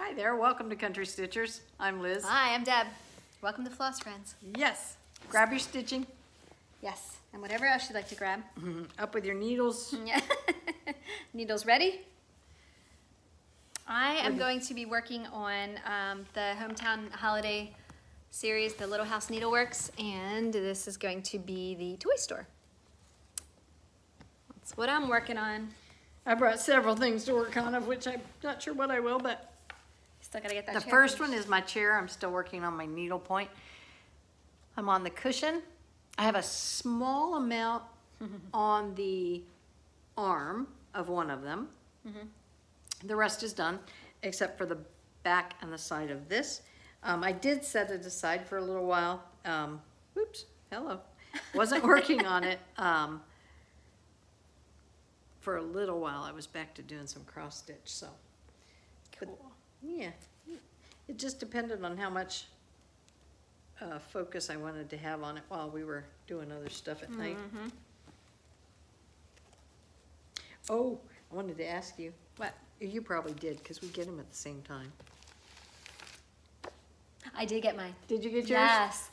Hi there, welcome to Country Stitchers. I'm Liz. Hi, I'm Deb. Welcome to Floss Friends. Yes, grab your stitching. Yes, and whatever else you'd like to grab. Up with your needles. Yeah. Needles ready? I am going to be working on the Hometown Holiday series, the Little House Needleworks, and this is going to be the toy store. That's what I'm working on. I brought several things to work on, of which I'm not sure what I will, but Still gotta get that the chair first finished. one is my chair. I'm still working on my needle point. I'm on the cushion. I have a small amount on the arm of one of them. The rest is done, except for the back and the side of this. I did set it aside for a little while. Oops, hello. Wasn't working on it for a little while. I was back to doing some cross stitch, so. Cool. But, yeah, it just depended on how much focus I wanted to have on it while we were doing other stuff at night. Oh, I wanted to ask you. What? You probably did, because we get them at the same time. I did get mine. Did you get yours? Yes.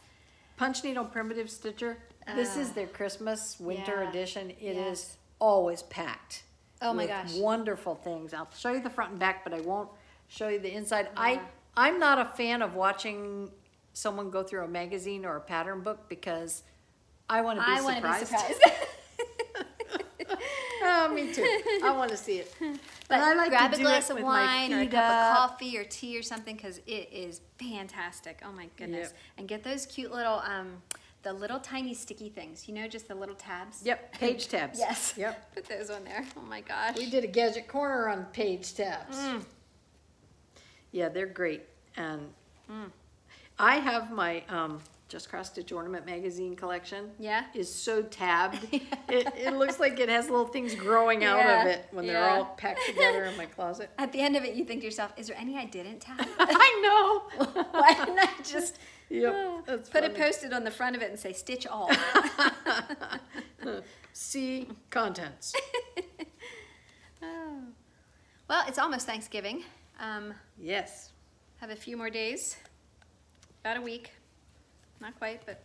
Punch Needle Primitive Stitcher. This is their Christmas winter yeah. edition. It Yes. is always packed. Oh my with gosh. wonderful things. I'll show you the front and back, but I won't show you the inside. Yeah. I'm not a fan of watching someone go through a magazine or a pattern book because I want to be surprised. I want to be surprised. Oh, me too. I want to see it. But I like grab to a do glass it of with my wine or a feet cup up. of coffee or tea or something because it is fantastic. Oh my goodness. Yep. And get those cute little, the little tiny sticky things. You know, just the little tabs? Yep, page tabs. Yes. Yep. Put those on there. Oh my gosh. We did a gadget corner on page tabs. Yeah, they're great. And I have my Just Cross Stitch Ornament magazine collection. Yeah? Is so tabbed. It looks like it has little things growing out Yeah, of it when they're yeah. all packed together in my closet. At the end of it, you think to yourself, is there any I didn't tab? I know. Why didn't I just Yep, that's put funny. a Post-it on the front of it and say, stitch all? See contents. Oh. Well, it's almost Thanksgiving. Yes. Have a few more days. About a week. Not quite, but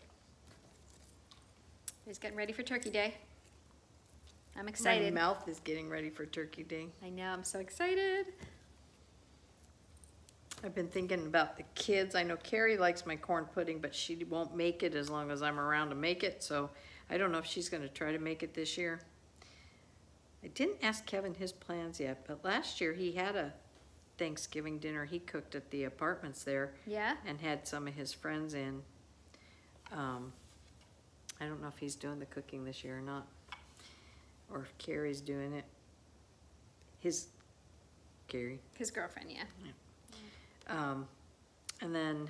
it's getting ready for Turkey Day. I'm excited. My mouth is getting ready for Turkey Day. I know, I'm so excited. I've been thinking about the kids. I know Carrie likes my corn pudding, but she won't make it as long as I'm around to make it. So I don't know if she's going to try to make it this year. I didn't ask Kevin his plans yet, but last year he had a Thanksgiving dinner he cooked at the apartments there. Yeah? And had some of his friends in. I don't know if he's doing the cooking this year or not, or if Carrie's doing it. Carrie. His girlfriend, yeah. And then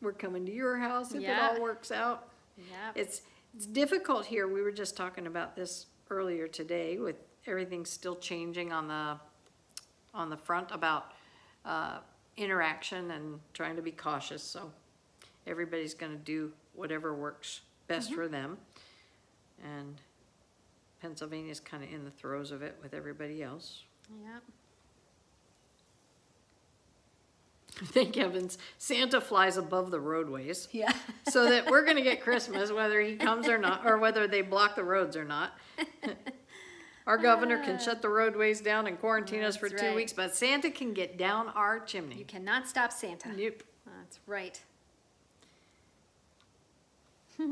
we're coming to your house if Yeah. it all works out. Yeah. It's difficult here. We were just talking about this earlier today with everything still changing on the front about interaction and trying to be cautious. So everybody's going to do whatever works best for them. And Pennsylvania's kind of in the throes of it with everybody else. Yeah. Thank heavens Santa flies above the roadways. Yeah. So that we're going to get Christmas whether he comes or not, or whether they block the roads or not. Our governor can shut the roadways down and quarantine us for That's 2 right. weeks, but Santa can get down our chimney. You cannot stop Santa. Nope. That's right. Yeah,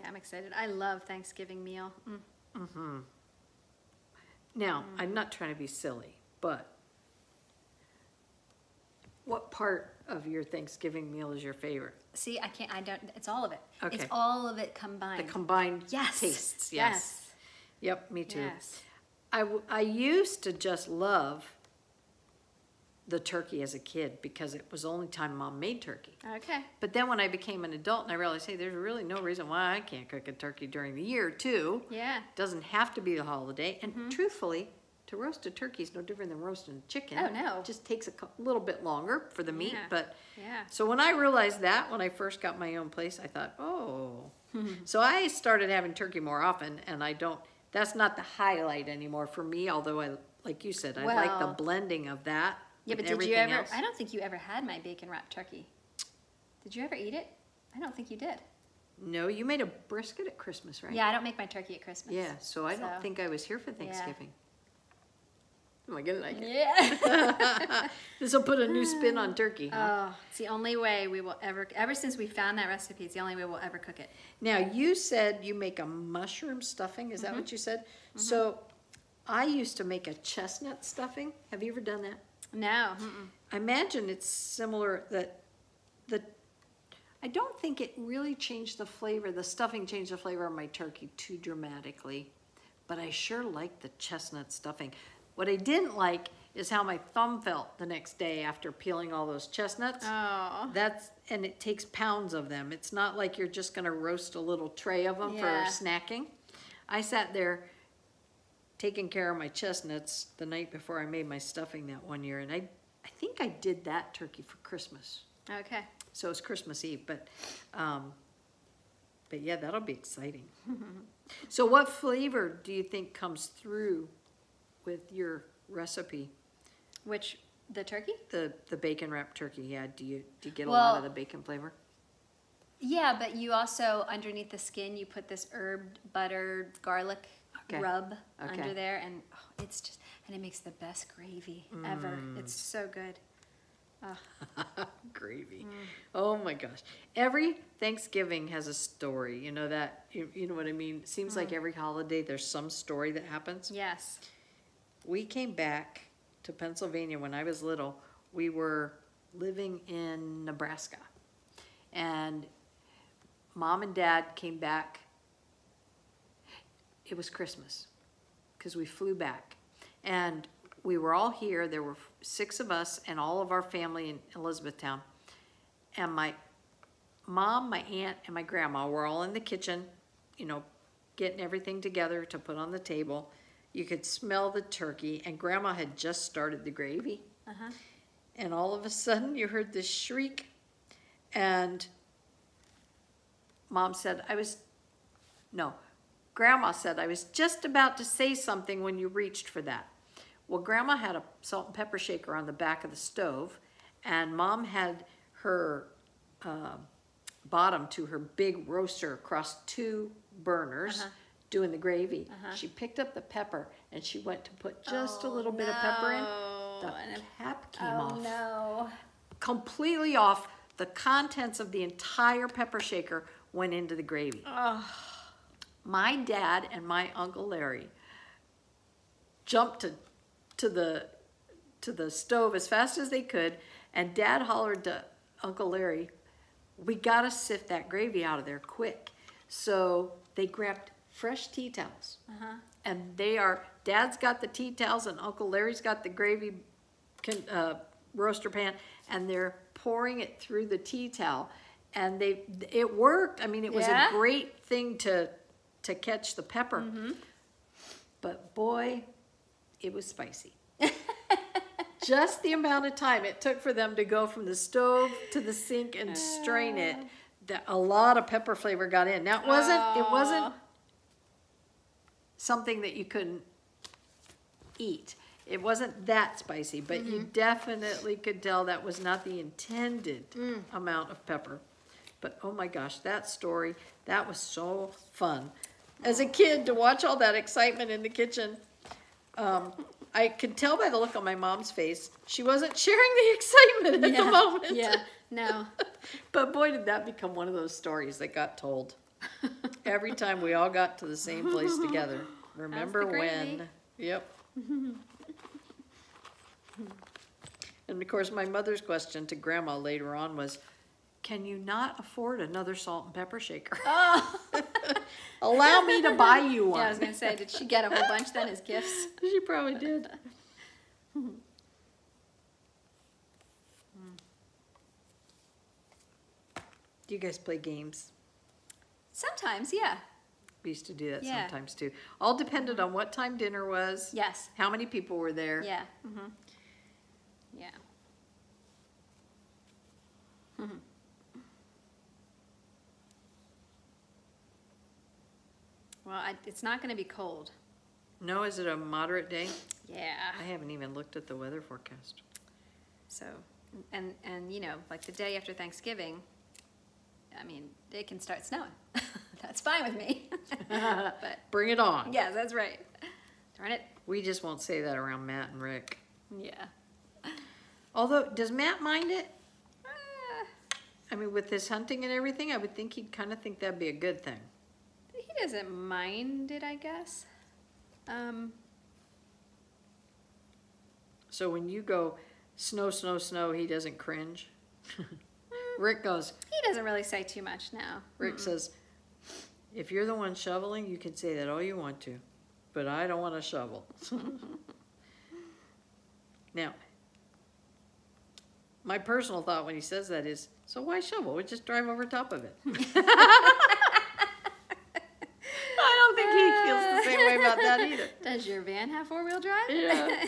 I'm excited. I love Thanksgiving meal. Now, I'm not trying to be silly, but what part of your Thanksgiving meal is your favorite? See, I don't, it's all of it. Okay. It's all of it combined. The combined Yes. tastes. Yes. Yep, me too. Yes. I used to just love the turkey as a kid because it was the only time Mom made turkey. Okay. But then when I became an adult and I realized, hey, there's really no reason why I can't cook a turkey during the year too. Yeah. Doesn't have to be the holiday. And truthfully, to roast a turkey is no different than roasting a chicken. Oh, no. It just takes a little bit longer for the meat. Yeah. But Yeah. so when I realized that, when I first got my own place, I thought, oh. So I started having turkey more often, and I don't That's not the highlight anymore for me, although like you said, I like the Well, blending of that. Yeah, with but did you everything ever? else. I don't think you ever had my bacon wrapped turkey. Did you ever eat it? I don't think you did. No, you made a brisket at Christmas, right? Yeah, I don't make my turkey at Christmas. Yeah, so I don't think I was here for Thanksgiving. Am I gonna like it? Yeah. This will put a new spin on turkey, huh? Oh, it's the only way we will ever since we found that recipe, it's the only way we'll ever cook it. Now, you said you make a mushroom stuffing. Is that what you said? So, I used to make a chestnut stuffing. Have you ever done that? No. I imagine it's similar I don't think it really changed the flavor. The stuffing changed the flavor of my turkey too dramatically, but I sure liked the chestnut stuffing. What I didn't like is how my thumb felt the next day after peeling all those chestnuts. Oh. And it takes pounds of them. It's not like you're just gonna roast a little tray of them for snacking. I sat there taking care of my chestnuts the night before I made my stuffing that one year, and I think I did that turkey for Christmas. Okay. So it's Christmas Eve, but yeah, that'll be exciting. So what flavor do you think comes through with your recipe? Which, the turkey? The bacon wrapped turkey, yeah. Do you get a lot of the bacon flavor? Yeah, but you also, underneath the skin, you put this herbed, buttered, garlic rub under there, and it's just, and it makes the best gravy ever. It's so good. Gravy. Oh my gosh. Every Thanksgiving has a story. You know that, you know what I mean? It seems like every holiday there's some story that happens. Yes. We came back to Pennsylvania when I was little. We were living in Nebraska. And Mom and Dad came back. It was Christmas because we flew back. And we were all here. There were 6 of us and all of our family in Elizabethtown. And my mom, my aunt, and my grandma were all in the kitchen, you know, getting everything together to put on the table. You could smell the turkey, and Grandma had just started the gravy. And all of a sudden, you heard this shriek, and Mom said, Grandma said, I was just about to say something when you reached for that. Well, Grandma had a salt and pepper shaker on the back of the stove, and Mom had her bottom to her big roaster across 2 burners doing the gravy. She picked up the pepper, and she went to put just a little bit of pepper in. The cap came off. Oh, no. Completely off. The contents of the entire pepper shaker went into the gravy. Oh. My dad and my Uncle Larry jumped to the stove as fast as they could, and Dad hollered to Uncle Larry, we gotta sift that gravy out of there quick. So they grabbed fresh tea towels, and Dad's got the tea towels and Uncle Larry's got the gravy roaster pan, and they're pouring it through the tea towel, and it worked. I mean, it was a great thing to catch the pepper, but boy, it was spicy. Just the amount of time it took for them to go from the stove to the sink and strain it, a lot of pepper flavor got in. Now it wasn't something that you couldn't eat. It wasn't that spicy, but you definitely could tell that was not the intended amount of pepper. But oh my gosh, that story, that was so fun. As a kid, to watch all that excitement in the kitchen, I could tell by the look on my mom's face, she wasn't sharing the excitement at the moment. Yeah, no. But boy, did that become one of those stories that got told. Every time we all got to the same place together. Remember when? Yep. And of course, my mother's question to Grandma later on was, can you not afford another salt and pepper shaker? Oh. Allow me to buy you one. Yeah, I was going to say, did she get a whole bunch then as gifts? She probably did. Do you guys play games? Sometimes, yeah. We used to do that sometimes too. All depended on what time dinner was. Yes. How many people were there. Yeah. Yeah. Well, it's not going to be cold. No, is it a moderate day? Yeah. I haven't even looked at the weather forecast. So, and you know, like the day after Thanksgiving, I mean, it can start snowing. That's fine with me. But bring it on. yes, that's right. Darn it. We just won't say that around Matt and Rick. Yeah. Although, does Matt mind it? I mean, with this hunting and everything, I would think he'd kind of think that'd be a good thing. He doesn't mind it, I guess. So when you go snow, snow, snow, he doesn't cringe. Rick goes. He doesn't really say too much now. Rick says, if you're the one shoveling, you can say that all you want to, but I don't want to shovel. Now, my personal thought when he says that is, so why shovel? We just drive over top of it. I don't think he feels the same way about that either. Does your van have four-wheel drive? Yeah.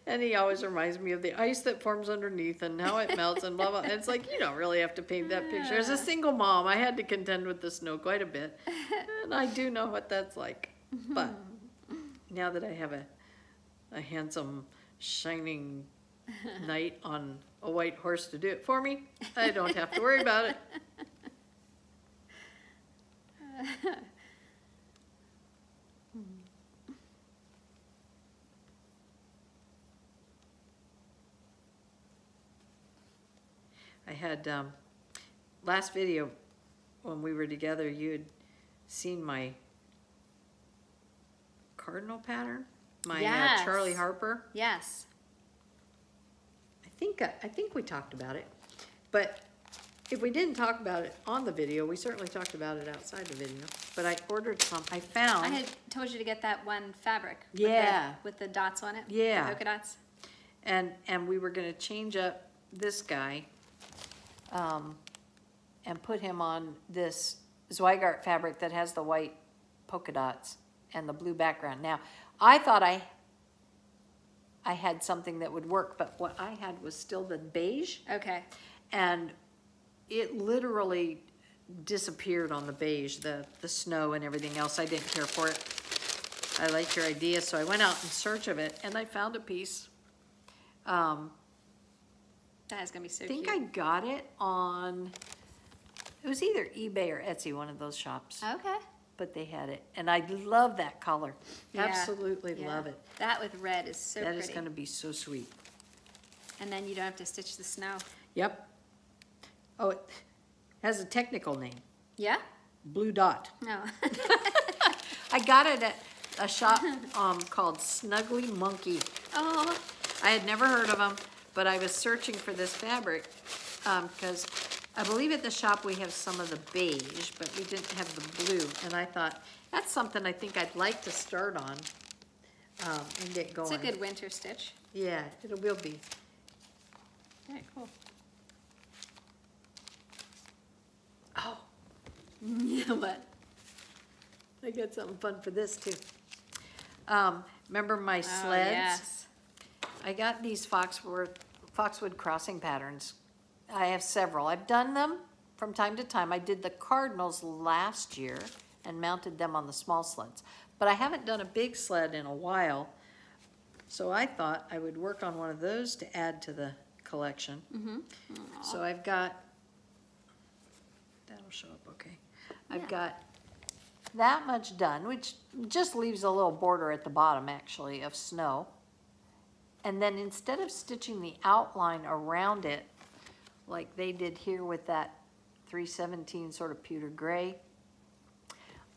And he always reminds me of the ice that forms underneath and how it melts and blah, blah. And it's like, you don't really have to paint that picture. As a single mom, I had to contend with the snow quite a bit. And I do know what that's like. But now that I have a handsome, shining knight on a white horse to do it for me, I don't have to worry about it. I had, last video when we were together, you had seen my Cardinal pattern, my Yes. Charlie Harper. Yes. I think we talked about it, but if we didn't talk about it on the video, we certainly talked about it outside the video. But I ordered some. I found. I had told you to get that one fabric. Yeah. With the dots on it. Yeah. The polka dots. And we were going to change up this guy and put him on this Zweigart fabric that has the white polka dots and the blue background. Now, I thought I had something that would work, but what I had was still the beige. Okay. And it literally disappeared on the beige, the snow and everything else. I didn't care for it. I liked your idea, so I went out in search of it, and I found a piece. That is going to be so I think cute. I got it on, it was either eBay or Etsy, one of those shops. Okay. But they had it, and I love that color. Yeah. Absolutely Yeah. love it. That with red is so That pretty. is going to be so sweet. And then you don't have to stitch the snow. Yep. Oh, it has a technical name. Yeah? Blue Dot. No. I got it at a shop called Snuggly Monkey. Oh. I had never heard of them, but I was searching for this fabric because I believe at the shop we have some of the beige, but we didn't have the blue. And I thought, that's something I think I'd like to start on and get going. It's a good winter stitch. Yeah, it will be. Very cool. Oh, Yeah, what? I got something fun for this too. Remember my sleds? Oh, yes. I got these Foxwood crossing patterns. I have several. I've done them from time to time. I did the Cardinals last year and mounted them on the small sleds. But I haven't done a big sled in a while, so I thought I would work on one of those to add to the collection. Mm-hmm. So I've got, that'll show up okay. I've got that much done, which just leaves a little border at the bottom actually of snow. And then instead of stitching the outline around it, like they did here with that 317 sort of pewter gray,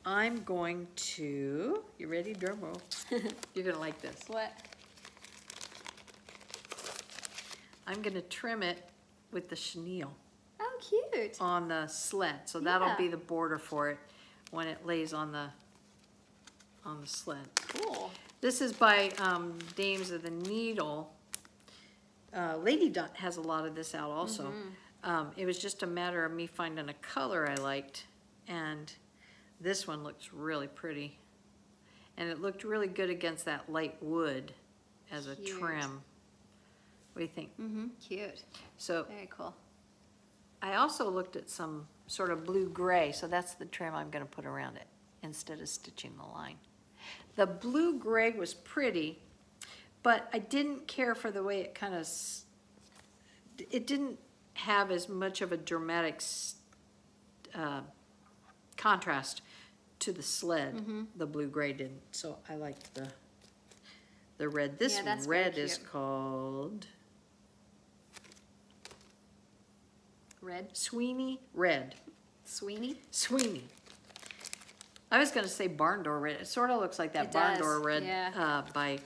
I'm going to, you ready, drum roll? You're gonna like this. What? I'm gonna trim it with the chenille Oh, cute. on the sled. So that'll Yeah. be the border for it when it lays on the sled. Cool. This is by Dames of the Needle. Lady Dot has a lot of this out also. It was just a matter of me finding a color I liked, and this one looks really pretty. And it looked really good against that light wood as a Cute. trim. What do you think? Mm-hmm. Cute. So Very cool. I also looked at some sort of blue-gray, so that's the trim I'm going to put around it instead of stitching the line. The blue-gray was pretty, but I didn't care for the way it kind of, it didn't have as much of a dramatic contrast to the sled. The blue-gray didn't, so I liked the red. This red is called Red? Sweeney Red. Sweeney? Sweeney. I was going to say barn door red. It sort of looks like that barn door red by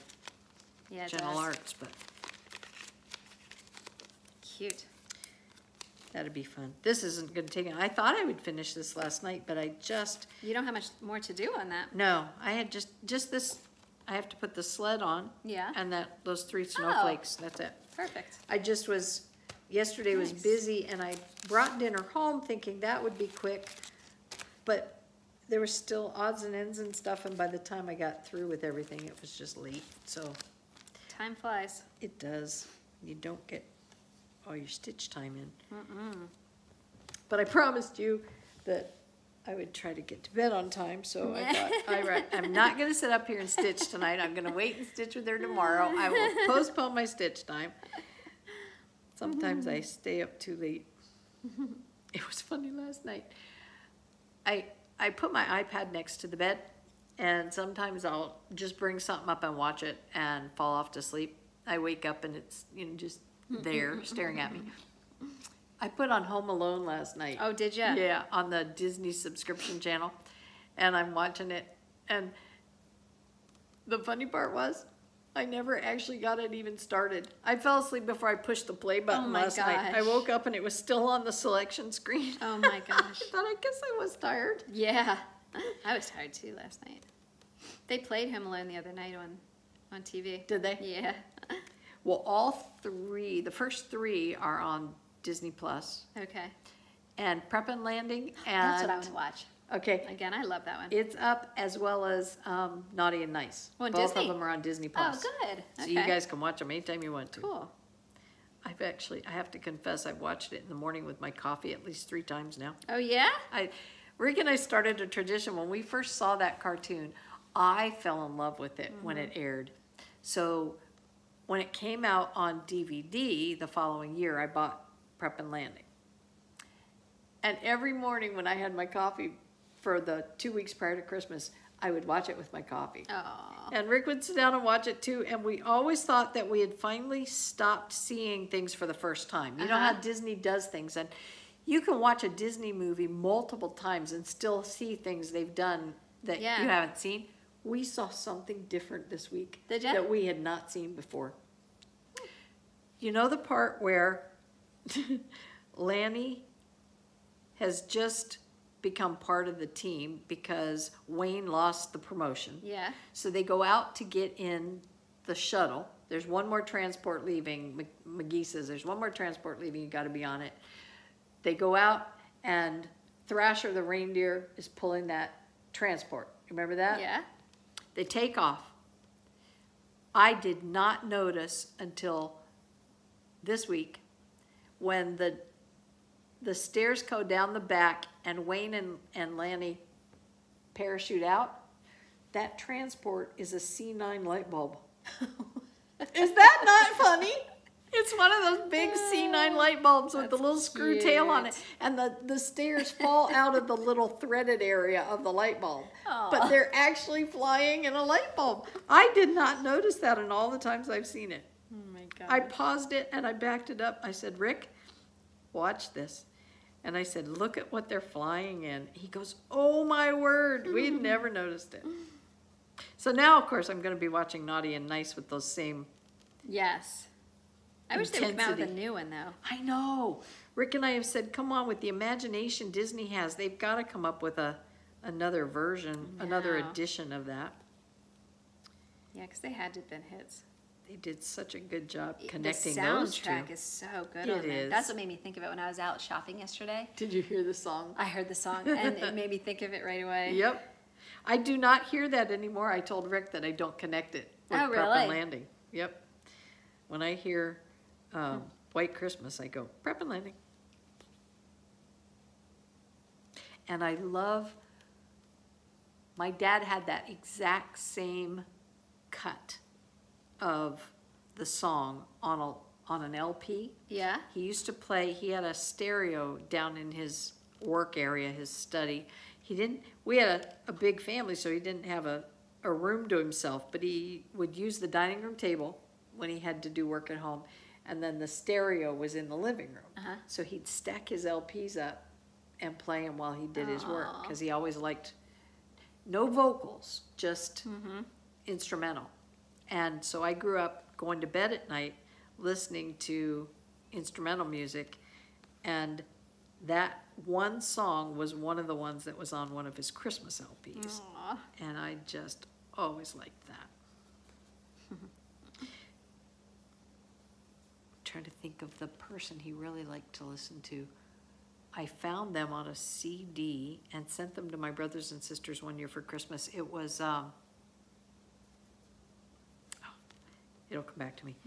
General Arts, but cute. That'd be fun. This isn't going to take it. I thought I would finish this last night, but I just... You don't have much more to do on that. No, I had just this. I have to put the sled on. Yeah. And those 3 snowflakes. That's it. Perfect. I just was... Yesterday was busy, and I brought dinner home thinking that would be quick, but there was still odds and ends and stuff, and by the time I got through with everything, it was just late, so. Time flies. It does. You don't get all your stitch time in. But I promised you that I would try to get to bed on time, so I thought, I'm not going to sit up here and stitch tonight. I'm going to wait and stitch with her tomorrow. I will postpone my stitch time. Sometimes I stay up too late. It was funny last night. I put my iPad next to the bed, and sometimes I'll just bring something up and watch it and fall off to sleep. I wake up and it's just there staring at me. I put on Home Alone last night. Oh, did you? Yeah, on the Disney subscription channel, and I'm watching it. And the funny part was, I never actually got it even started. I fell asleep before I pushed the play button last night. I woke up and it was still on the selection screen. Oh my gosh. I thought, I guess I was tired. Yeah. I was tired too last night. They played Home Alone the other night on TV. Did they? Yeah. Well, all 3, the first 3 are on Disney Plus. Okay. And Prep and Landing. And That's what I want to watch. Okay. Again, I love that one. It's up, as well as Naughty and Nice. Well, Both Disney? of them are on Disney Plus. Oh, good. So Okay. you guys can watch them anytime you want to. Cool. I have to confess, I've watched it in the morning with my coffee at least 3 times now. Oh, yeah? Rick and I started a tradition. When we first saw that cartoon, I fell in love with it when it aired. So when it came out on DVD the following year, I bought Prep and Landing. And every morning when I had my coffee for the 2 weeks prior to Christmas, I would watch it with my coffee. Aww. And Rick would sit down and watch it too, and we always thought that we had finally stopped seeing things for the first time. You know how Disney does things, and you can watch a Disney movie multiple times and still see things they've done that you haven't seen. We saw something different this week that we had not seen before. You know the part where Lanny has just become part of the team because Wayne lost the promotion. Yeah. So they go out to get in the shuttle. There's one more transport leaving. McGee says, there's one more transport leaving. You got to be on it. They go out, and Thrasher the reindeer is pulling that transport. Remember that? Yeah. They take off. I did not notice until this week when the stairs go down the back and Wayne and Lanny parachute out. That transport is a C9 light bulb. Is that not funny? It's one of those big C9 light bulbs with the little screw tail on it. And the stairs fall out of the little threaded area of the light bulb. Aww. But they're actually flying in a light bulb. I did not notice that in all the times I've seen it. Oh my God. I paused it and I backed it up. I said, Rick, watch this. And I said, look at what they're flying in. He goes, oh my word, we'd never noticed it. So now, of course, I'm going to be watching Naughty and Nice with those same Yes. I wish they would come out with a new one, though. I know. Rick and I have said, come on, with the imagination Disney has, they've got to come up with another version, another edition of that. Yeah, because they had to have been hits. They did such a good job connecting those two. The soundtrack is so good on there. That's what made me think of it when I was out shopping yesterday. Did you hear the song? I heard the song, and it made me think of it right away. Yep. I do not hear that anymore. I told Rick that I don't connect it with Prep and Landing. Yep. When I hear White Christmas, I go, Prep and Landing. And I love My dad had that exact same cut of the song on an LP. Yeah. He used to play, he had a stereo down in his work area, his study. We had a big family, so he didn't have a room to himself, but he would use the dining room table when he had to do work at home, and then the stereo was in the living room. So he'd stack his LPs up and play them while he did his work, because he always liked no vocals, just instrumental. And so I grew up going to bed at night listening to instrumental music, and that one song was one of the ones that was on one of his Christmas LPs. Aww. And I just always liked that. Trying to think of the person he really liked to listen to. I found them on a CD and sent them to my brothers and sisters one year for Christmas. It was, it'll come back to me.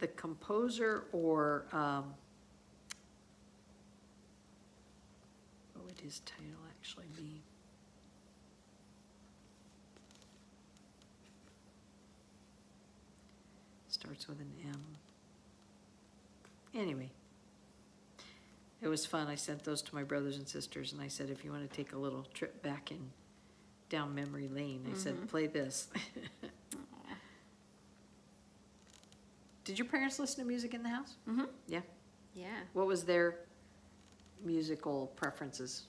The composer, or what would his title actually be? Starts with an M. Anyway, it was fun. I sent those to my brothers and sisters, and I said, if you want to take a little trip back down memory lane, I said, play this. Did your parents listen to music in the house? Yeah. Yeah. What was their musical preferences?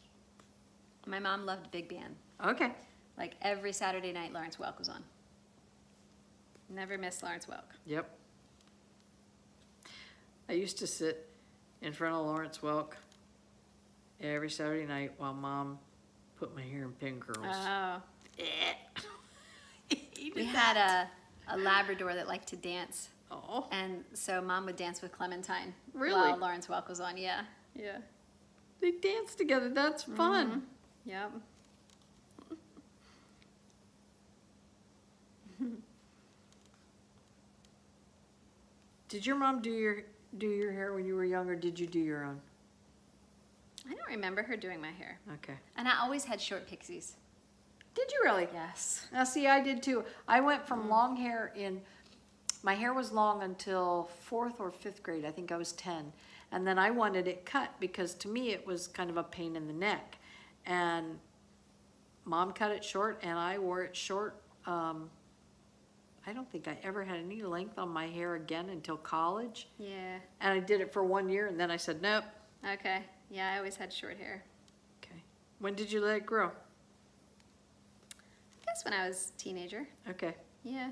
My mom loved big band. Okay. Like every Saturday night, Lawrence Welk was on. Never missed Lawrence Welk. Yep. I used to sit in front of Lawrence Welk every Saturday night while Mom put my hair in pin curls. Oh. We had a Labrador that liked to dance. Oh. And so Mom would dance with Clementine. Really? While Lawrence Welk was on, yeah. Yeah. They dance together. That's fun. Yep. Did your mom do your hair when you were young, or did you do your own? I don't remember her doing my hair. Okay. And I always had short pixies. Did you really? Yes. Now, see, I did too. I went from long hair my hair was long until 4th or 5th grade. I think I was 10. And then I wanted it cut because to me it was kind of a pain in the neck. And Mom cut it short, and I wore it short. I don't think I ever had any length on my hair again until college. Yeah. And I did it for 1 year, and then I said, nope. Okay. Yeah, I always had short hair. Okay. When did you let it grow? I guess when I was a teenager. Okay. Yeah.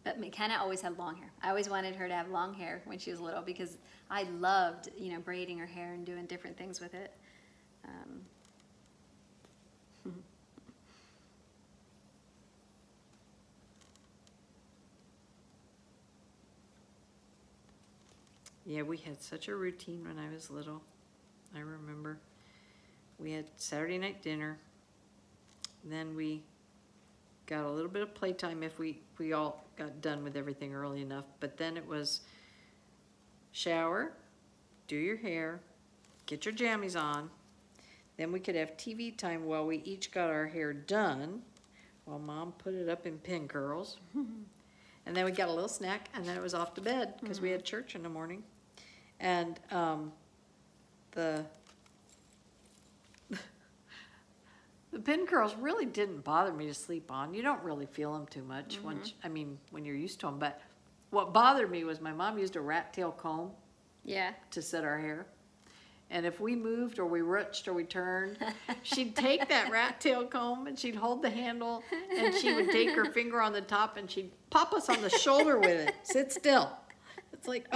But McKenna always had long hair. I always wanted her to have long hair when she was little because I loved, braiding her hair and doing different things with it. Yeah, we had such a routine when I was little. I remember we had Saturday night dinner. Then we got a little bit of playtime if we all got done with everything early enough. But then it was shower, do your hair, get your jammies on. Then we could have TV time while we each got our hair done, while Mom put it up in pin curls. And then we got a little snack, and then it was off to bed because we had church in the morning. And the pin curls really didn't bother me to sleep on. You don't really feel them too much when you're used to them. But what bothered me was my mom used a rat tail comb to set our hair. And if we moved or we ruched or we turned, she'd take that rat tail comb and she'd hold the handle and she would take her finger on the top and she'd pop us on the shoulder with it. Sit still. It's like,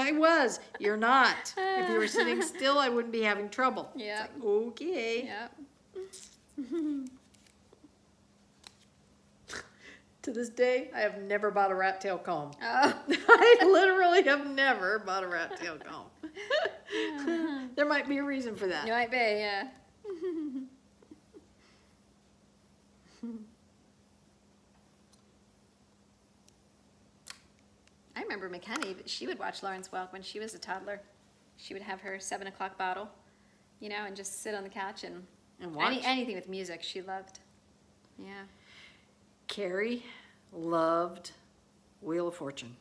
you're not. If you were sitting still, I wouldn't be having trouble. Yeah. It's like, okay. Yep. To this day, I have never bought a rat tail comb. Oh. I literally have never bought a rat tail comb. There might be a reason for that. You might be, yeah. I remember McKenna, she would watch Lawrence Welk when she was a toddler. She would have her 7 o'clock bottle, you know, and just sit on the couch and watch. Anything with music she loved. Yeah. Carrie loved Wheel of Fortune.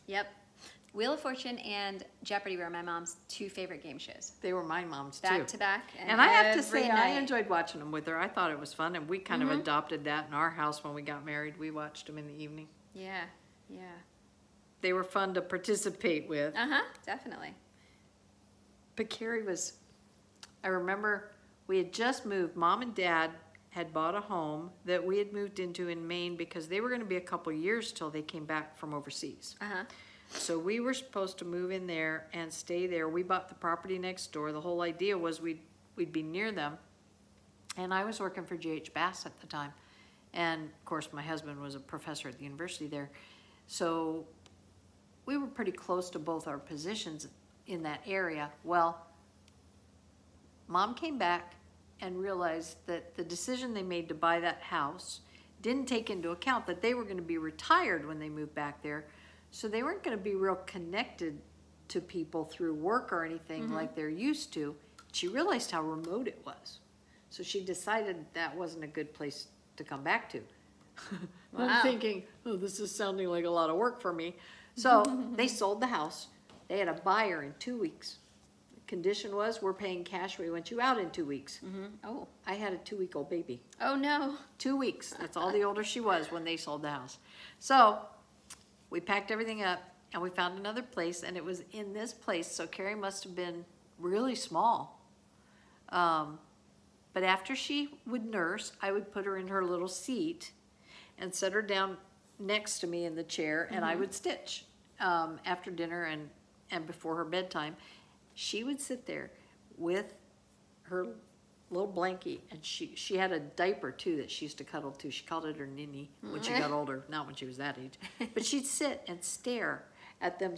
Yep. Wheel of Fortune and Jeopardy were my mom's 2 favorite game shows. They were my mom's too. Back to back. And I have to say, I enjoyed watching them with her. I thought it was fun, and we kind of adopted that in our house when we got married. We watched them in the evening. Yeah, yeah. They were fun to participate with. Definitely. But Carrie was, I remember we had just moved. Mom and Dad had bought a home that we had moved into in Maine because they were going to be a couple years till they came back from overseas. So we were supposed to move in there and stay there. We bought the property next door. The whole idea was we'd be near them. And I was working for G.H. Bass at the time. And, of course, my husband was a professor at the university there. So we were pretty close to both our positions in that area. Well, Mom came back and realized that the decision they made to buy that house didn't take into account that they were going to be retired when they moved back there. So they weren't going to be real connected to people through work or anything like they're used to. She realized how remote it was. So she decided that wasn't a good place to come back to. Wow. I'm thinking, oh, this is sounding like a lot of work for me. So they sold the house. They had a buyer in 2 weeks. The condition was, we're paying cash, we want you out in 2 weeks. Oh. I had a 2-week-old baby. Oh, no. 2 weeks. That's all the older she was when they sold the house. So we packed everything up and we found another place, and it was in this place. So Carrie must have been really small. But after she would nurse, I would put her in her little seat and set her down next to me in the chair, and I would stitch after dinner and before her bedtime. She would sit there with her little blankie, and she had a diaper too that she used to cuddle to. She called it her ninny when she got older, not when she was that age. But she'd sit and stare at them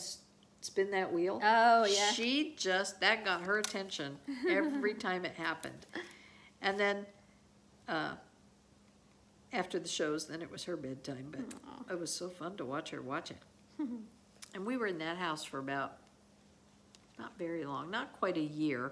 spin that wheel. Oh, yeah. That got her attention every time it happened. And then after the shows, then it was her bedtime, but it was so fun to watch her watch it. And we were in that house for about, not very long, not quite a year.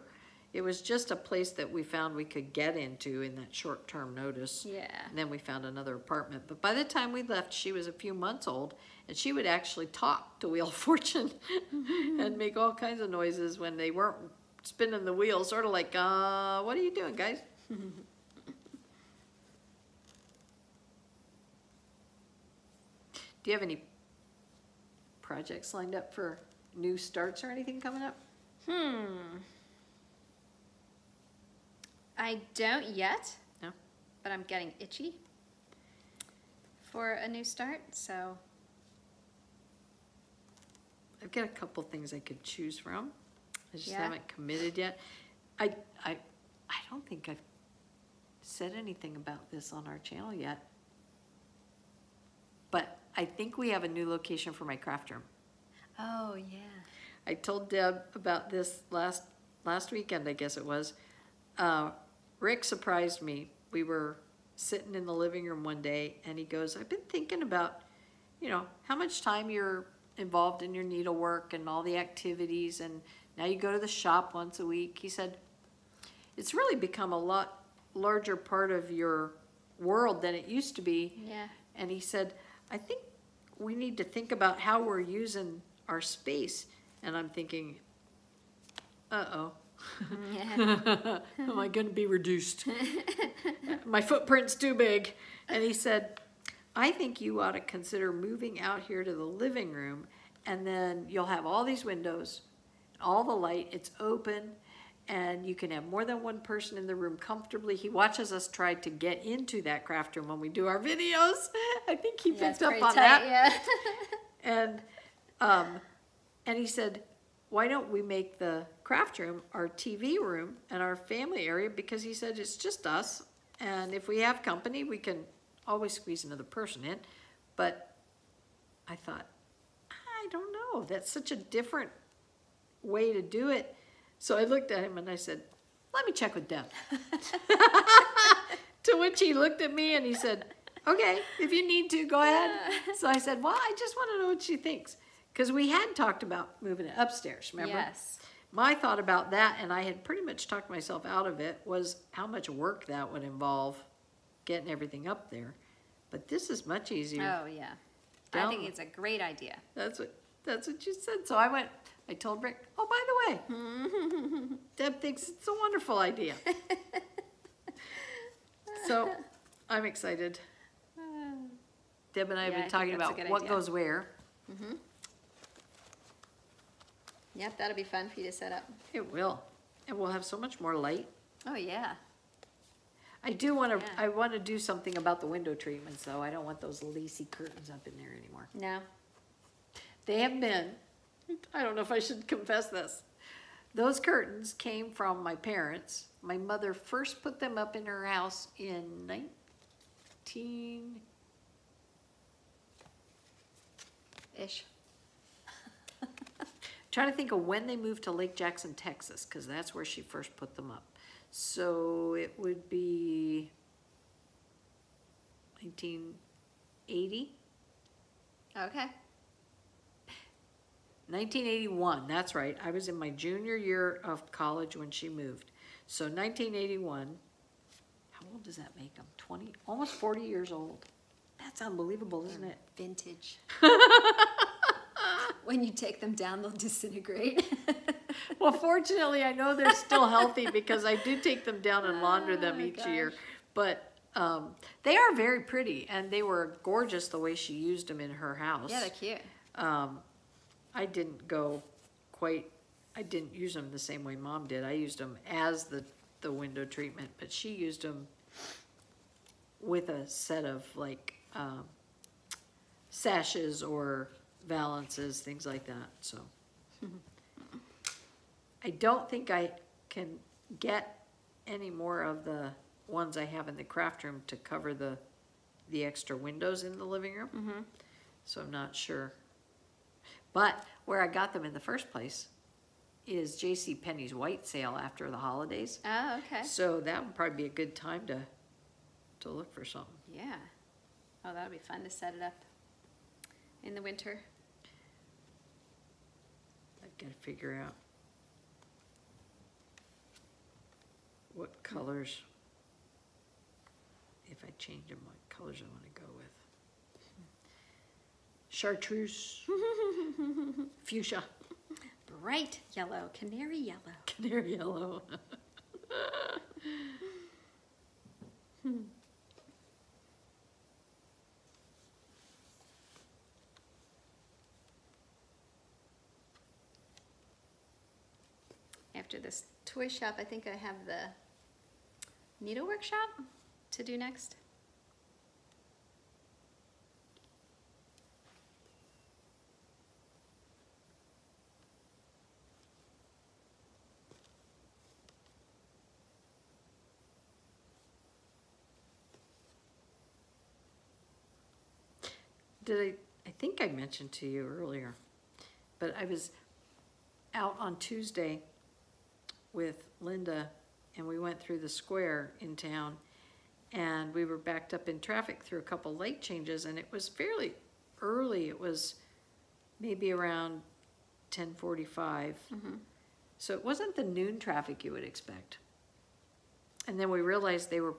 It was just a place that we found we could get into in that short-term notice. Yeah. And then we found another apartment. But by the time we left, she was a few months old, and she would actually talk to Wheel of Fortune and make all kinds of noises when they weren't spinning the wheel, sort of like, what are you doing, guys? Do you have any projects lined up for new starts or anything coming up? I don't yet. No? But I'm getting itchy for a new start, so. I've got a couple things I could choose from. I just Yeah. haven't committed yet. I don't think I've said anything about this on our channel yet. But I think we have a new location for my craft room. Oh, yeah. I told Deb about this last weekend, I guess it was. Rick surprised me. We were sitting in the living room one day, and he goes, I've been thinking about, how much time you're involved in your needlework and all the activities, and now you go to the shop once a week. He said, it's really become a lot larger part of your world than it used to be. Yeah. And he said, I think we need to think about how we're using our space. And I'm thinking, uh-oh. Yeah. Am I going to be reduced? My footprint's too big. And he said, I think you ought to consider moving out here to the living room, and then you'll have all these windows, all the light, it's open, and you can have more than one person in the room comfortably. He watches us try to get into that craft room when we do our videos. I think he picked up on that. Yeah. And he said, why don't we make the craft room our TV room and our family area, because he said it's just us, and if we have company, we can always squeeze another person in. But I thought, I don't know, that's such a different way to do it. So I looked at him and I said, let me check with Deb. To which he looked at me and he said, okay, if you need to, go ahead. So I said, well, I just want to know what she thinks. Because we had talked about moving it upstairs, remember? Yes. my thought about that, and I had pretty much talked myself out of it, was how much work that would involve getting everything up there. But this is much easier. Oh, yeah. I think it's a great idea. That's what you said. So I told Rick, oh, by the way, Deb thinks it's a wonderful idea. So I'm excited. Deb and I have been talking about what goes where. Mm-hmm. Yep, that'll be fun for you to set up. It will. And we'll have so much more light. Oh, yeah. I do want to, I want to do something about the window treatments, though. I don't want those lacy curtains up in there anymore. No. They have been, I don't know if I should confess this. Those curtains came from my parents. My mother first put them up in her house in 19-ish. Trying to think of when they moved to Lake Jackson, Texas, because that's where she first put them up. So it would be 1980? Okay. 1981, that's right. I was in my junior year of college when she moved. So 1981, how old does that make them? 20, almost 40 years old. That's unbelievable, isn't it? Vintage. When you take them down, they'll disintegrate. Well, fortunately, I know they're still healthy because I do take them down and launder them each year. But they are very pretty, and they were gorgeous the way she used them in her house. Yeah, they're cute. I didn't use them the same way Mom did. I used them as the window treatment, but she used them with a set of like sashes or valances, things like that. So I don't think I can get any more of the ones I have in the craft room to cover the extra windows in the living room. Mm-hmm. So I'm not sure. But where I got them in the first place is J.C. Penney's white sale after the holidays. Oh, okay. So that would probably be a good time to look for something. Yeah. Oh, that'll be fun to set it up in the winter. I've got to figure out what colors, if I change them, what colors I want to go with. Chartreuse, fuchsia, Bright yellow, canary yellow. canary yellow. After this toy shop, I think I have the needlework shop to do next. I think I mentioned to you earlier, but I was out on Tuesday with Linda and we went through the square in town and we were backed up in traffic through a couple light changes and it was fairly early. It was maybe around 10:45. Mm-hmm. So it wasn't the noon traffic you would expect. And then we realized they were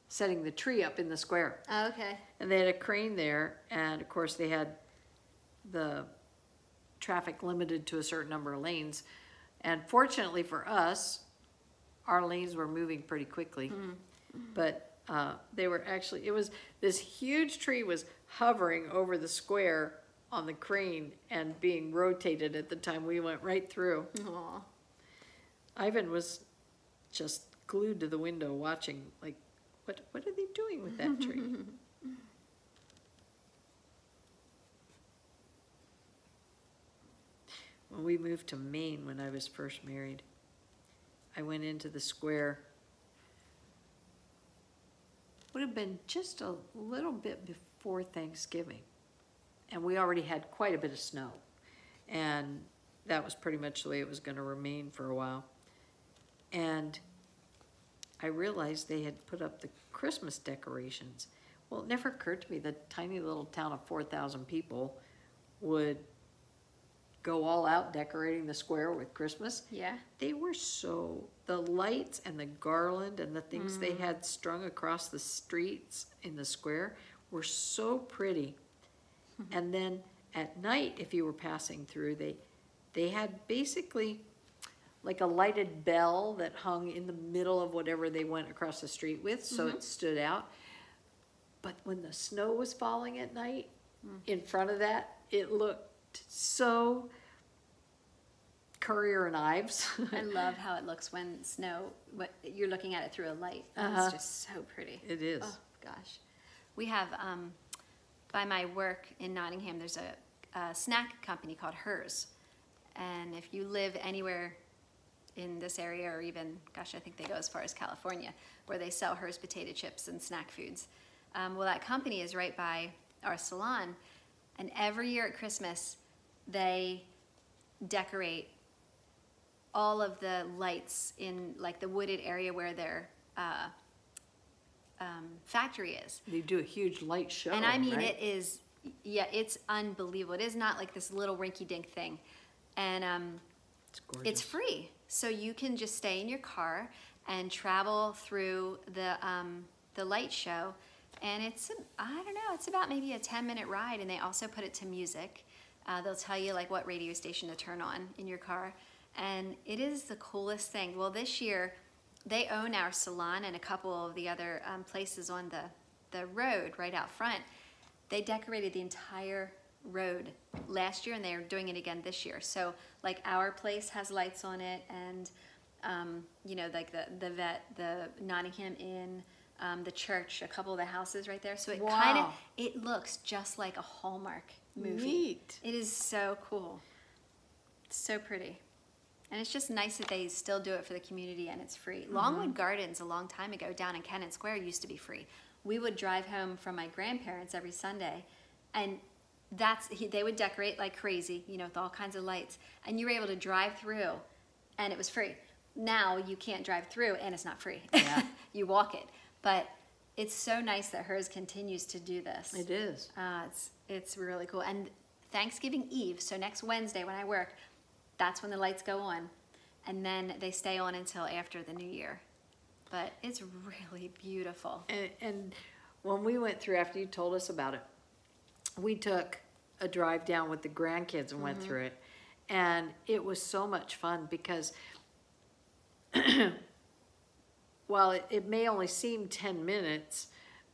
setting the tree up in the square. Oh, okay. And they had a crane there, and of course they had the traffic limited to a certain number of lanes. And fortunately for us, our lanes were moving pretty quickly. Mm-hmm. But they were actually, it was, this huge tree was hovering over the square on the crane and being rotated at the time we went right through. Aww. Ivan was just glued to the window watching, like, what are they doing with that tree? When we moved to Maine when I was first married, I went into the square. Would have been just a little bit before Thanksgiving. And we already had quite a bit of snow. And that was pretty much the way it was going to remain for a while. And I realized they had put up the Christmas decorations. Well, it never occurred to me that tiny little town of 4,000 people would go all out decorating the square with Christmas. Yeah. They were the lights and the garland and the things they had strung across the streets in the square were so pretty. And then at night, if you were passing through, they had basically like a lighted bell that hung in the middle of whatever they went across the street with, so it stood out. But when the snow was falling at night, in front of that, it looked so Currier and Ives. I love how it looks when you're looking at it through a light. It's just so pretty. It is. Oh gosh. We have, by my work in Nottingham, there's a snack company called Hers. And if you live anywhere in this area, or even, gosh, I think they go as far as California, where they sell Hers potato chips and snack foods. Well, that company is right by our salon, and every year at Christmas, they decorate all of the lights in like the wooded area where their factory is. They do a huge light show, and I mean, right? it is, yeah, it's unbelievable. It is not like this little rinky-dink thing. And It's gorgeous. it's free. So you can just stay in your car and travel through the light show. And it's, I don't know, it's about maybe a 10-minute ride. And they also put it to music. They'll tell you like what radio station to turn on in your car. And it is the coolest thing. Well, this year, they own our salon and a couple of the other places on the road right out front. They decorated the entire road last year, and they're doing it again this year. So like our place has lights on it, and you know, like the vet, the Nottingham Inn, the church, a couple of the houses right there. So it kind of, it looks just like a Hallmark movie. Neat. It is so cool. It's so pretty. And it's just nice that they still do it for the community, and it's free. Longwood Gardens a long time ago down in Cannon Square used to be free. We would drive home from my grandparents every Sunday, and they would decorate like crazy, you know, with all kinds of lights, and you were able to drive through, and it was free. Now you can't drive through, and it's not free. Yeah. You walk it, but it's so nice that Hers continues to do this. It is. It's really cool. And Thanksgiving Eve, so next Wednesday when I work, that's when the lights go on, and then they stay on until after the New Year. But it's really beautiful. And when we went through, after you told us about it, we took a drive down with the grandkids and went through it. And it was so much fun because while it may only seem 10 minutes,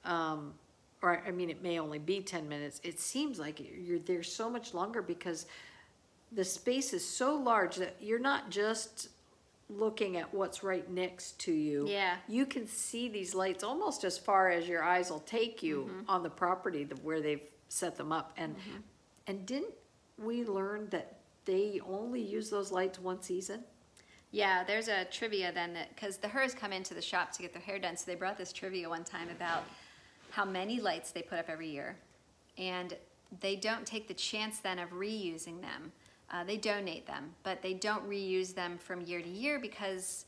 or I mean, it may only be 10 minutes, it seems like you're there so much longer because the space is so large that you're not just looking at what's right next to you. Yeah. You can see these lights almost as far as your eyes will take you on the property where they've set them up. And didn't we learn that they only use those lights one season? Yeah, there's a trivia then, that because the Hers come into the shop to get their hair done, so they brought this trivia one time about how many lights they put up every year. And they don't take the chance then of reusing them. They donate them, but they don't reuse them from year to year because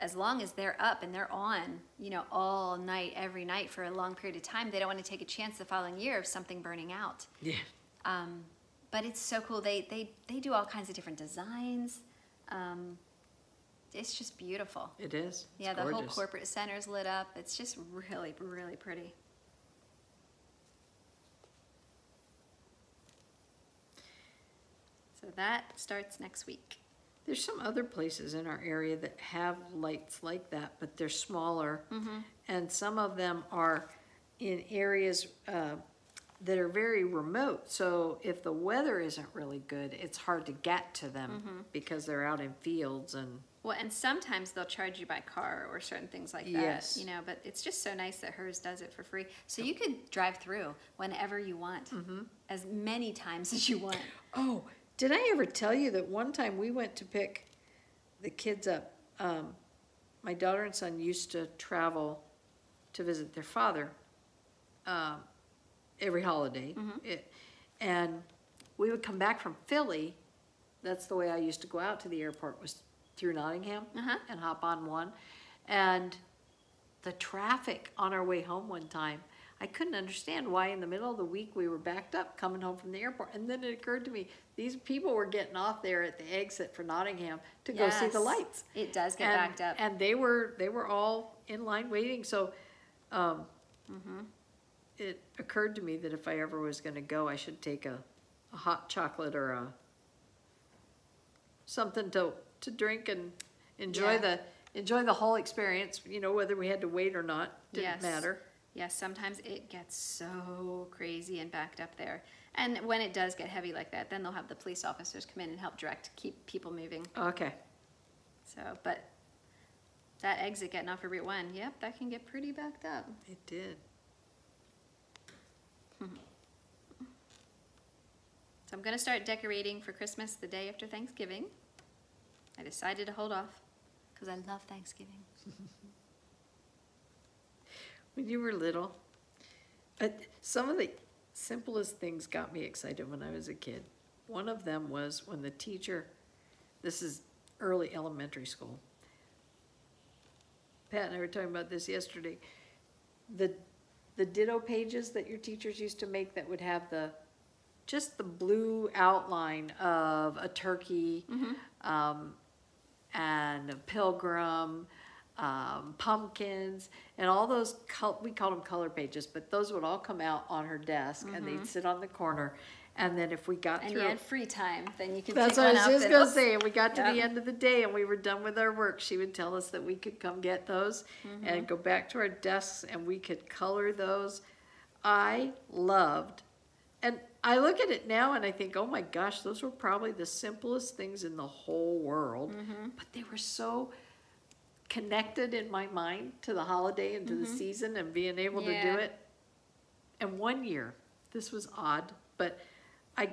as long as they're up and they're on, you know, all night, every night for a long period of time, they don't want to take a chance the following year of something burning out. Yeah. But it's so cool. They do all kinds of different designs. It's just beautiful. It is. Yeah, It's the whole gorgeous. corporate center's lit up. It's just really, really pretty. So that starts next week. There's some other places in our area that have lights like that, but they're smaller. And some of them are in areas that are very remote. So if the weather isn't really good, it's hard to get to them because they're out in fields and... Well, and sometimes they'll charge you by car or certain things like that, Yes. you know, but it's just so nice that Hers does it for free. So you could drive through whenever you want, as many times as you want. Oh, did I ever tell you that one time we went to pick the kids up? My daughter and son used to travel to visit their father every holiday. And we would come back from Philly. That's the way I used to go out to the airport, was through Nottingham and hop on one. And the traffic on our way home one time, I couldn't understand why in the middle of the week we were backed up coming home from the airport. And then it occurred to me, these people were getting off there at the exit for Nottingham to go see the lights. It does get backed up. And they were all in line waiting. So it occurred to me that if I ever was going to go, I should take a hot chocolate or something to drink and enjoy the whole experience. You know, whether we had to wait or not didn't matter. Yes, sometimes it gets so crazy and backed up there. And when it does get heavy like that, then they'll have the police officers come in and help direct, keep people moving. Okay. So, but that exit getting off of Route 1, yep, that can get pretty backed up. It did. So I'm going to start decorating for Christmas the day after Thanksgiving. I decided to hold off because I love Thanksgiving. When you were little, some of the simplest things got me excited when I was a kid. One of them was when the teacher, this is early elementary school, Pat and I were talking about this yesterday, the ditto pages that your teachers used to make that would have just the blue outline of a turkey and a pilgrim, pumpkins, and all those, we called them color pages, but those would all come out on her desk and they'd sit on the corner. And then if we got through... And you had free time, then you could That's pick what one I out. was just going to say. And we got to the end of the day and we were done with our work. She would tell us that we could come get those and go back to our desks and we could color those. I loved, and I look at it now and I think, oh my gosh, those were probably the simplest things in the whole world. But they were so connected in my mind to the holiday and to the season and being able to do it. And one year, this was odd, but I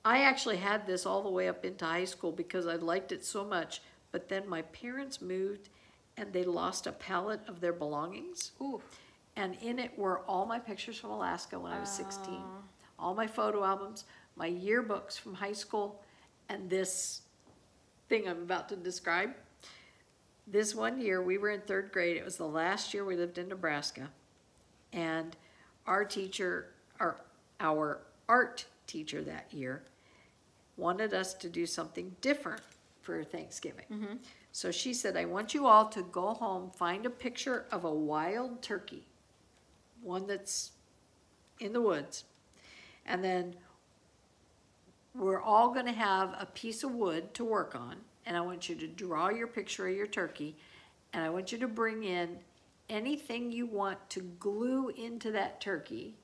actually had this all the way up into high school because I liked it so much, but then my parents moved and they lost a pallet of their belongings. Ooh. And in it were all my pictures from Alaska when I was 16, all my photo albums, my yearbooks from high school, and this thing I'm about to describe. This one year, we were in 3rd grade. It was the last year we lived in Nebraska. And our teacher, our art teacher that year, wanted us to do something different for Thanksgiving. So she said, I want you all to go home, find a picture of a wild turkey, one that's in the woods, and then we're all going to have a piece of wood to work on, and I want you to draw your picture of your turkey, and I want you to bring in anything you want to glue into that turkey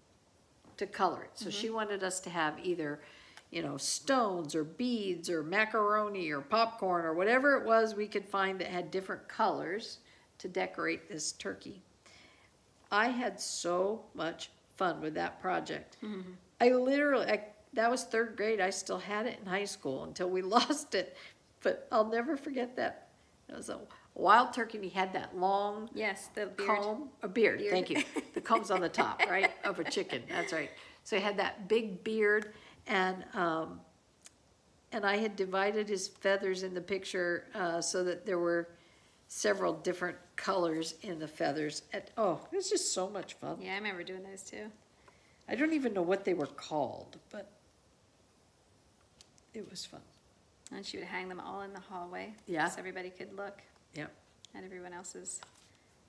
to color it. So she wanted us to have either, you know, stones or beads or macaroni or popcorn or whatever it was we could find that had different colors to decorate this turkey. I had so much fun with that project. I literally, that was 3rd grade. I still had it in high school until we lost it. But I'll never forget that. It was a wild turkey, and he had that long the beard. comb, a beard, thank you. The comb's on the top, right, of a chicken, that's right. So he had that big beard, and I had divided his feathers in the picture so that there were several different colors in the feathers. Oh, it was just so much fun. Yeah, I remember doing those too. I don't even know what they were called, but it was fun. And she would hang them all in the hallway. Yeah. So everybody could look Yep. at everyone else's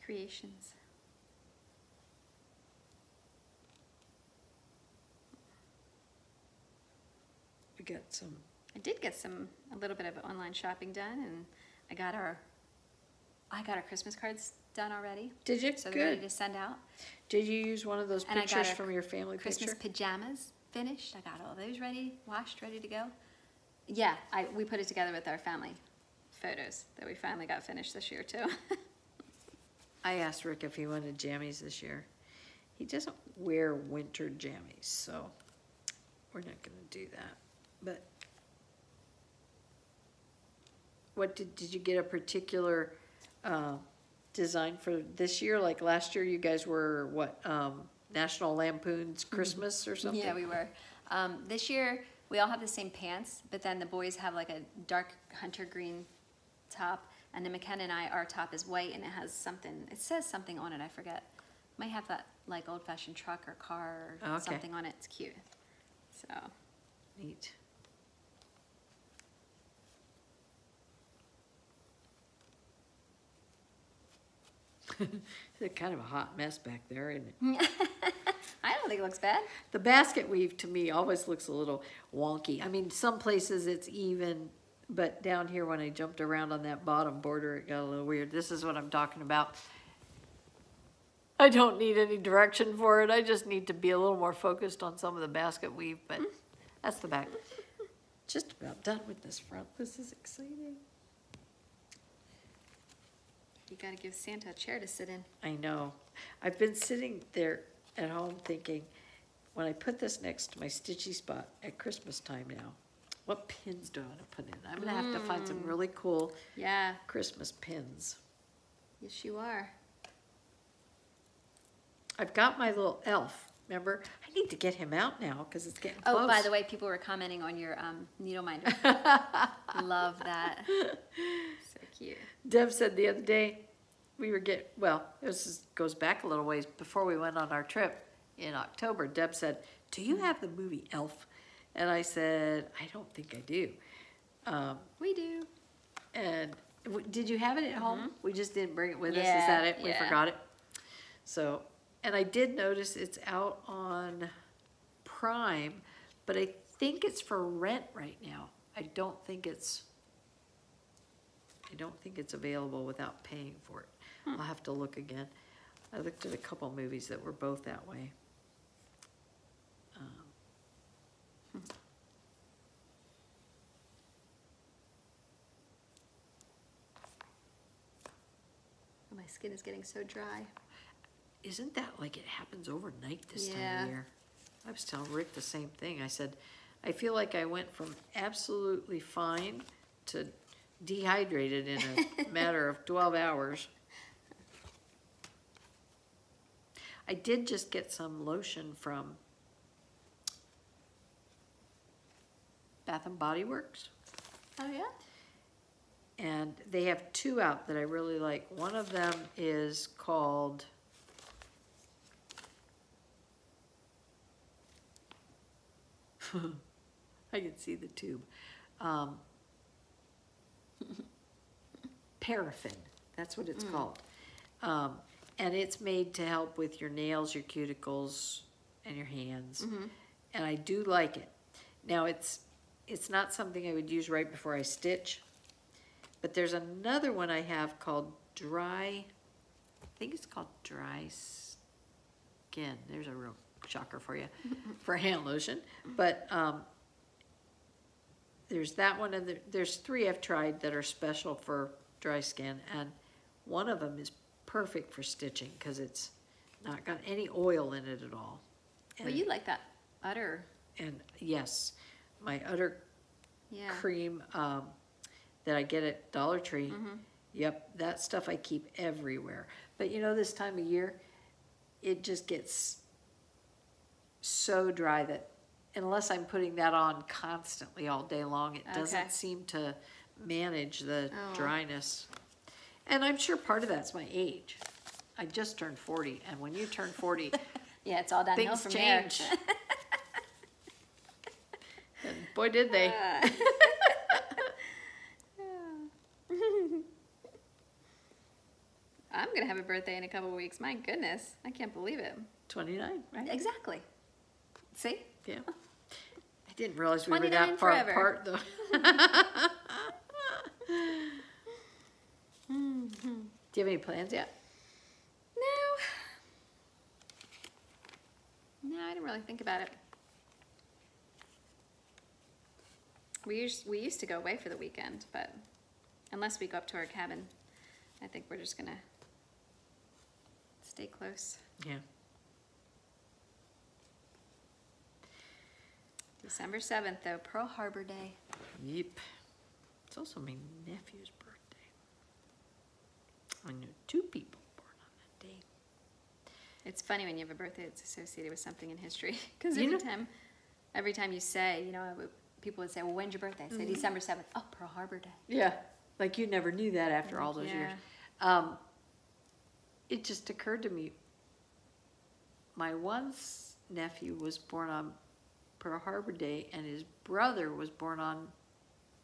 creations. We got some. I did get a little bit of online shopping done, and I got our Christmas cards done already. Did you? So Good. they're ready to send out. Did you use one of those And I got pictures a from your family Christmas picture? pajamas finished. I got all those ready, washed, ready to go. Yeah, we put it together with our family photos that we finally got finished this year too. I asked Rick if he wanted jammies this year. He doesn't wear winter jammies, so we're not going to do that. But what did you get a particular design for this year? Like last year, you guys were what? National Lampoon's Christmas or something? Yeah, we were. This year, we all have the same pants, but then the boys have like a dark hunter green top, and then McKenna and our top is white, and it has something, it says something on it, I forget. Might have that like old-fashioned truck or car or something on it. It's cute. So neat. It's kind of a hot mess back there, isn't it? I don't think it looks bad. The basket weave to me always looks a little wonky. I mean, some places it's even, but down here when I jumped around on that bottom border, it got a little weird. This is what I'm talking about. I don't need any direction for it. I just need to be a little more focused on some of the basket weave, but that's the back. Just about done with this front. This is exciting. You gotta give Santa a chair to sit in. I know. I've been sitting there at home thinking, when I put this next to my stitchy spot at Christmas time now, what pins do I want to put in? I'm going to have to find some really cool Christmas pins. Yes, you are. I've got my little elf. Remember? I need to get him out now because it's getting close. Oh, by the way, people were commenting on your needle minder. Love that. So cute. Deb said the other day, this goes back a little ways before we went on our trip in October. Deb said, "Do you have the movie Elf?" And I said, "I don't think I do." We do. And did you have it at home? We just didn't bring it with us. Is that it? We forgot it. So, and I did notice it's out on Prime, but I think it's for rent right now. I don't think it's available without paying for it. I'll have to look again. I looked at a couple movies that were both that way. My skin is getting so dry. Isn't that like it happens overnight this time of year? I was telling Rick the same thing. I said, I feel like I went from absolutely fine to dehydrated in a matter of 12 hours. I did just get some lotion from Bath and Body Works. Oh, yeah? And they have two out that I really like. One of them is called I can see the tube. Paraffin, that's what it's called. And it's made to help with your nails, your cuticles, and your hands. And I do like it. Now it's not something I would use right before I stitch, but there's another one I have called I think it's called Dry Skin. There's a real shocker for you, for hand lotion. But there's that one, and there's three I've tried that are special for dry skin, and one of them is perfect for stitching because it's not got any oil in it at all. And, well, you like that udder. And yes, my udder cream that I get at Dollar Tree, yep, that stuff I keep everywhere. But you know, this time of year, it just gets so dry that unless I'm putting that on constantly all day long, it doesn't seem to manage the dryness. And I'm sure part of that's my age. I just turned 40, and when you turn 40, yeah, it's all downhill from there. Things change. And boy, did they. I'm going to have a birthday in a couple of weeks. My goodness. I can't believe it. 29, right? Exactly. See? Yeah. I didn't realize we were that far apart, though. Do you have any plans yet? No, I didn't really think about it. We used to go away for the weekend, but unless we go up to our cabin, I think we're just gonna stay close. Yeah. December 7th, though, Pearl Harbor Day. Yep. It's also my nephew's birthday. I knew 2 people born on that day. It's funny when you have a birthday that's associated with something in history, because every time you say, you know, people would say, well, when's your birthday? I say December 7th. Oh, Pearl Harbor Day. Yeah, like you never knew that after all those years. It just occurred to me, my nephew was born on Pearl Harbor Day, and his brother was born on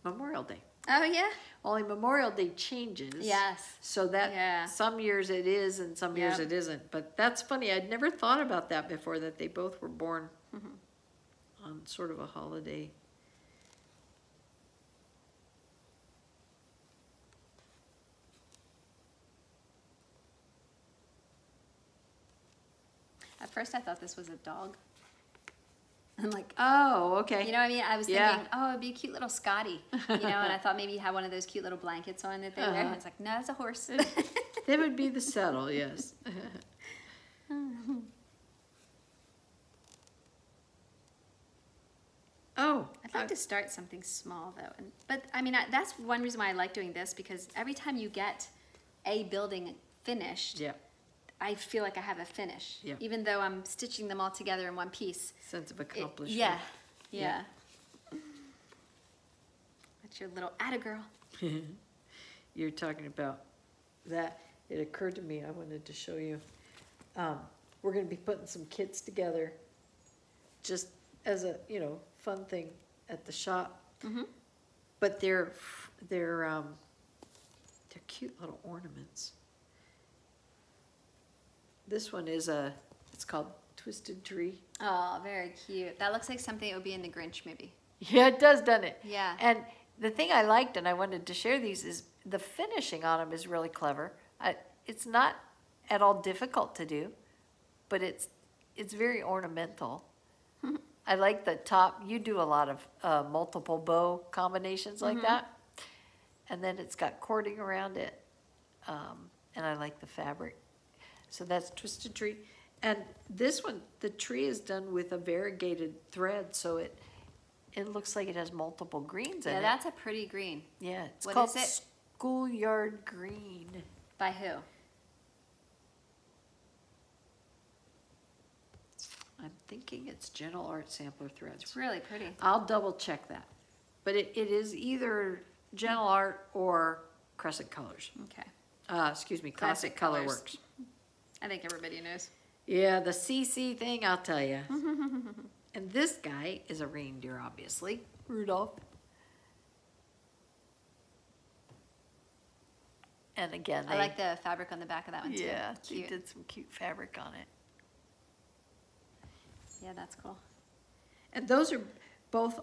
Memorial Day. Oh, yeah? Only Memorial Day changes. Yes. So that some years it is and some years it isn't. But that's funny. I'd never thought about that before, that they both were born on sort of a holiday. At first I thought this was a dog. I'm like, oh, okay. You know what I mean? I was thinking, oh, it'd be a cute little Scotty. You know, and I thought maybe you had one of those cute little blankets on that they wear. And it's like, no, it's a horse. That would be the settle, yes. Oh. I'd like to start something small, though. But, I mean, that's one reason why I like doing this, because every time you get a building finished, I feel like I have a finish, even though I'm stitching them all together in one piece. Sense of accomplishment. Yeah. That's your little atta girl. You're talking about that. It occurred to me, I wanted to show you. We're going to be putting some kits together just as a, you know, fun thing at the shop. But they're cute little ornaments. This one is it's called Twisted Tree. Oh, very cute. That looks like something that would be in the Grinch movie. Yeah, it does, doesn't it? Yeah. And the thing I liked, and I wanted to share these, is the finishing on them is really clever. It's not at all difficult to do, but it's very ornamental. I like the top. You do a lot of multiple bow combinations like that. And then it's got cording around it. And I like the fabric. So that's Twisted Tree. And this one, the tree is done with a variegated thread, so it looks like it has multiple greens in it. Yeah, that's a pretty green. Yeah, it's What called is it? Schoolyard Green. By who? I'm thinking it's Gentle Art Sampler Threads. It's really pretty. I'll double check that. But it is either Gentle Art or Crescent Colors. Okay. Excuse me, Classic Color Works. I think everybody knows. Yeah, the CC thing, I'll tell you. And this guy is a reindeer, obviously. Rudolph. And again, I like the fabric on the back of that one too. Yeah, Cute. they did some cute fabric on it. Yeah, that's cool. And those are both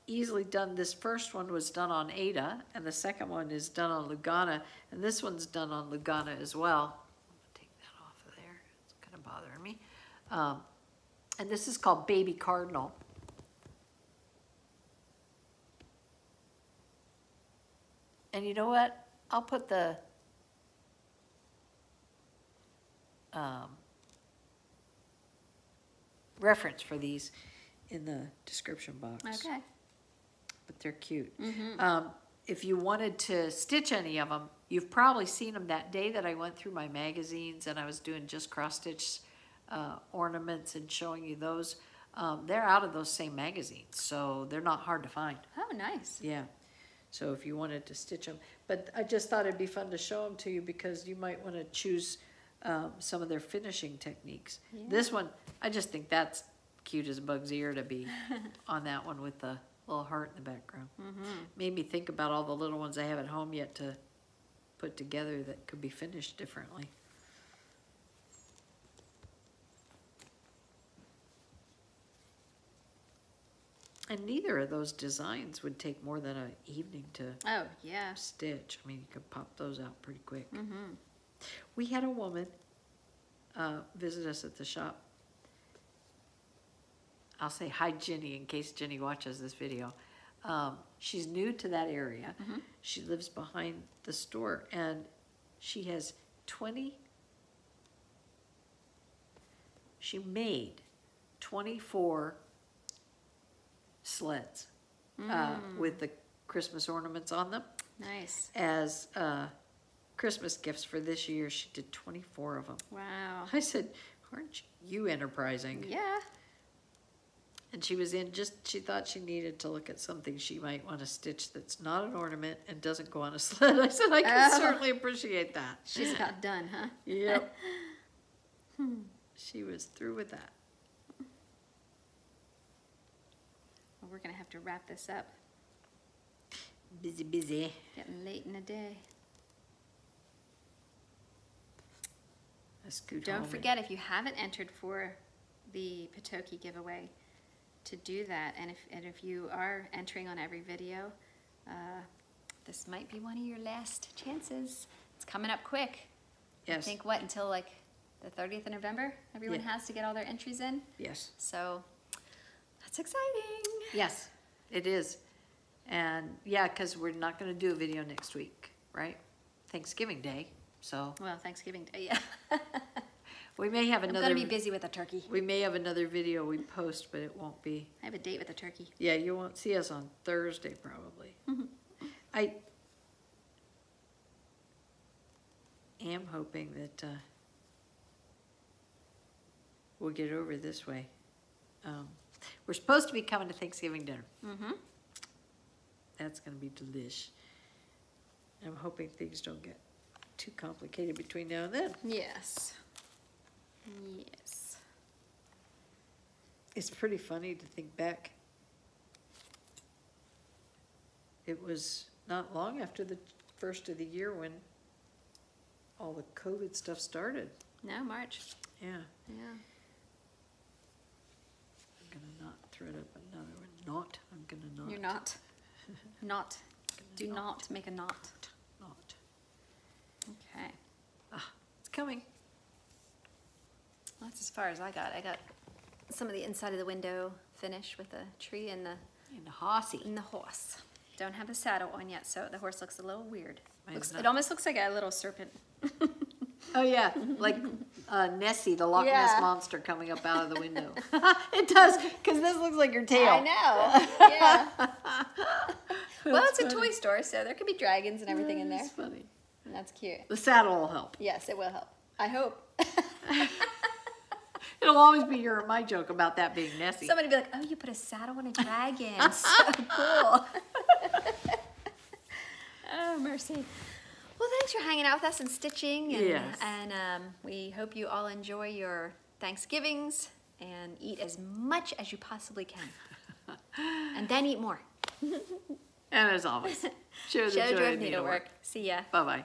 easily done. This first one was done on Ada, and the second one is done on Lugana, and this one's done on Lugana as well. Take that off of there. It's kind of bothering me. And this is called Baby Cardinal. And you know what? I'll put the reference for these in the description box. Okay. But they're cute. If you wanted to stitch any of them, you've probably seen them that day that I went through my magazines and I was doing just cross-stitch ornaments and showing you those. They're out of those same magazines, so they're not hard to find. Oh, nice. Yeah. So if you wanted to stitch them. But I just thought it'd be fun to show them to you because you might want to choose some of their finishing techniques. Yeah. This one, I just think that's cute as a bug's ear to be on that one with the little heart in the background. Made me think about all the little ones I have at home yet to put together that could be finished differently. And neither of those designs would take more than an evening to stitch. I mean, you could pop those out pretty quick. We had a woman visit us at the shop. I'll say hi, Jenny, in case Jenny watches this video. She's new to that area. She lives behind the store, and she has she made 24 sleds with the Christmas ornaments on them. Nice. As Christmas gifts for this year. She did 24 of them. Wow. I said, aren't you enterprising? Yeah. And she was she thought she needed to look at something she might want to stitch that's not an ornament and doesn't go on a sled. I said, I can certainly appreciate that. She's about done, huh? Yep. She was through with that. Well, we're gonna have to wrap this up. Busy, busy. Getting late in the day. Don't forget, if you haven't entered for the Potoky giveaway, to do that. And if you are entering on every video, this might be one of your last chances. It's coming up quick. Yes. I think what, until like the 30th of November, everyone has to get all their entries in. Yes. So that's exciting. Yes, it is. And yeah, because we're not going to do a video next week, right? Thanksgiving Day. So. Well, Thanksgiving Day, yeah. We may have another. I'm going to be busy with the turkey. We may have another video we post, but it won't be. I have a date with the turkey. Yeah, you won't see us on Thursday probably. I am hoping that we'll get over this way. We're supposed to be coming to Thanksgiving dinner. That's going to be delish. I'm hoping things don't get too complicated between now and then. Yes. Yes. It's pretty funny to think back. It was not long after the first of the year when all the COVID stuff started. No, March. Yeah. Yeah. I'm gonna not thread up another one. Not. I'm gonna not. You're not. Not. Do not make a knot. Not. Okay. Ah, it's coming. Well, that's as far as I got. I got some of the inside of the window finished with the tree and the horsey. And the horse. Don't have the saddle on yet, so the horse looks a little weird. It almost looks like a little serpent. Oh yeah, like Nessie, the Loch Ness Yeah. monster coming up out of the window. It does, because this looks like your tail. I know. Yeah. Well, it's a toy store, so there could be dragons and everything in there. That's funny. And that's cute. The saddle will help. Yes, it will help. I hope. It'll always be my joke about that being Nessie. Somebody be like, "Oh, you put a saddle on a dragon. So cool." Oh, mercy. Well, thanks for hanging out with us and stitching. And, Yes. And we hope you all enjoy your Thanksgivings and eat as much as you possibly can. And then eat more. And as always, show the Show joy joy of of needlework. See ya. Bye-bye.